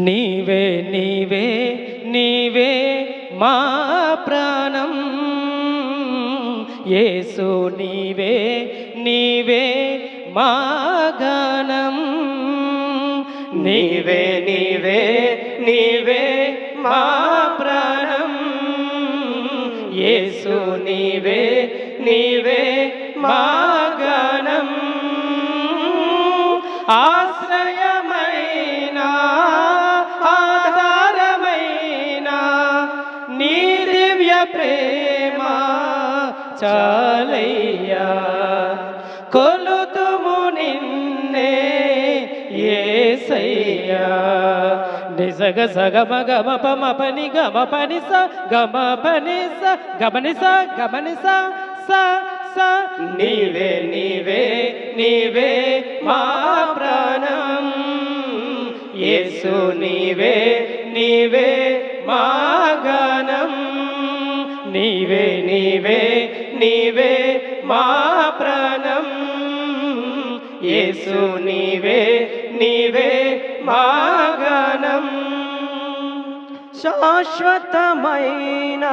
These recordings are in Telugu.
నీవే నీవే నీవే మా ప్రాణం, యేసు నీవే నీవే మా గానం. నీవే నీవే నీవే మా ప్రాణం, యేసు నీవే నీవే మా గానం. ఆశ్రయమైన ఆధారమైన నీ దివ్య ప్రేమ చాలయ్యా, కొలుతుము నిన్నే యేసయ్యా. నిజగ సగమ గమ పమ పని గమ పని స గమ పని స గమని స గమని స స స. నీవే నీవే నీవే మా ప్రాణం, యేసు నీవే నీవే మా గానం. నీవే నీవే నీవే మా ప్రాణం, యేసు నీవే నీవే మా గానం. శాశ్వతమైన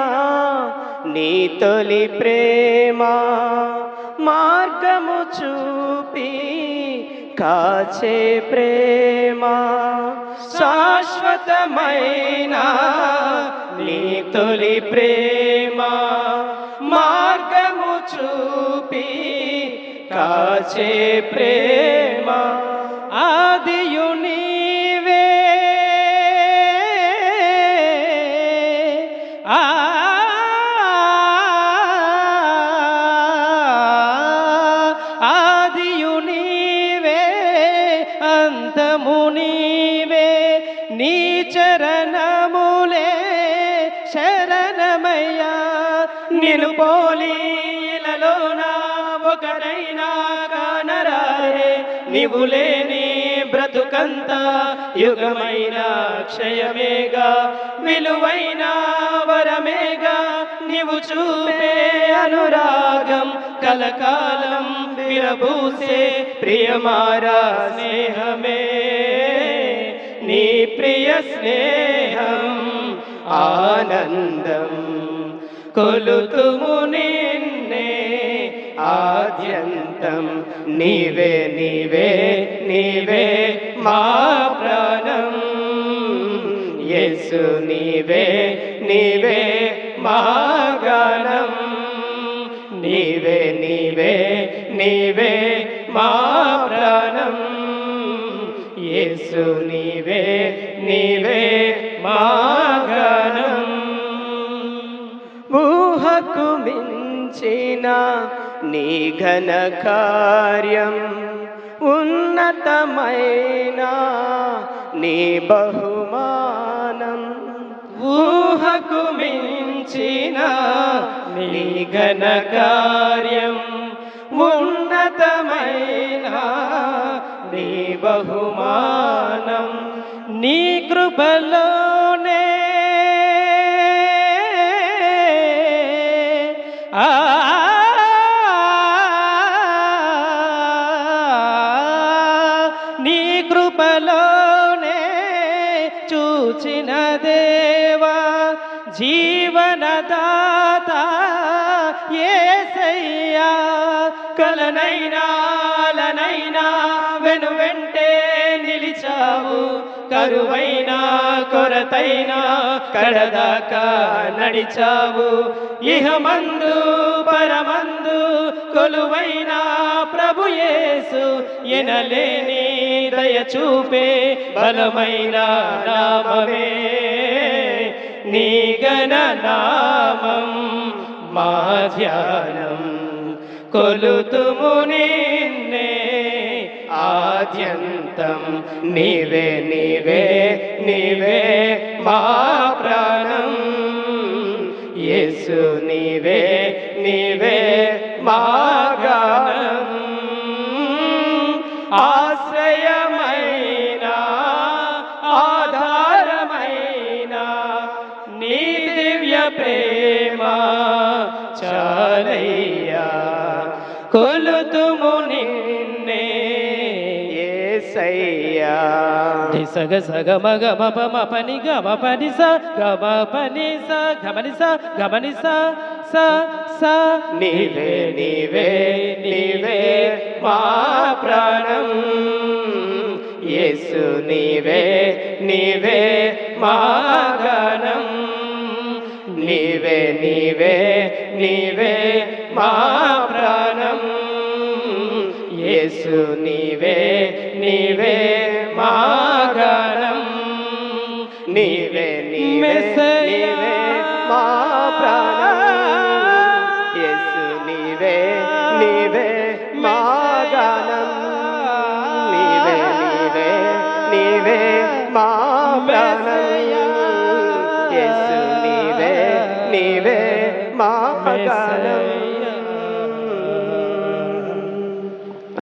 నీ తొలి ప్రేమ మార్గము చూపి కాచే ప్రేమ. శాశ్వతమైన నీ తొలి ప్రేమ మార్గము చూపి కాచే ప్రేమ. ఆదియు నీవే ఆదియు నీవే అంతము నీవే, నీ చరణములే శరణమయ్యా. నిన్ను పోలి ఇలలోన ఒకటైనా కానరారే, నీవు లేని బ్రతుకంతా యుగమైన క్షయమేగా, విలువైన వరమేగా. నీవు చూపే అనురాగం కలకాలం విరబూసే ప్రియమారా స్నేహమే. నీ ప్రియ స్నేహం ఆనందం, కొలుతుము నిన్నే ఆద్యంతం. నీవే నీవే నీవే మా ప్రాణం, యేసు నీవే నీవే మా గానం. నీవే నీవే నీవే మా ప్రాణం, యేసు నీవే నీవే మా గానం. ఊహకు మించిన నీ ఘన కార్యం, ఉన్నతమైన నీ బహుమానం. ఊహకు మించిన నీ ఘన కార్యం, ఉన్నతమైన నీ బహుమానం. నీ కృపలోనే నీ కృపలోనే చూచిన దేవా, జీవనదాత యేసయ్యా. కలనైనా లనైనా వెనువెంటే నిలిచావు, కరువైనా కొరతైనా కడదాకా నడిచావు. ఇహమందు పరమందు కొలువైన ప్రభు యేసు, ఎనలేని దయ చూపే బలమైన నామమే. నీ ఘన నామం మా ధ్యానం, కొలుతుము నిన్నే ఆద్యంతం. నీవే నీవే నీవే మా ప్రాణం, యేసు నీవే నీవే మా గానం. ఆశ్రయమైన ఆధారమైన నీ దివ్య ప్రేమ చాలయ్యా, కొలుతుము నిన్నే యేసయ్యా. సగ సగ మగ మప మపని గమ పని స గమ పని స గమని స గమని స స స నీవే నీవే నీవే మా ప్రాణం యేసు నీవే నీవే మా గానం నీవే నీవే నీవే మా ప్రాణం యేసు నీవే నీవే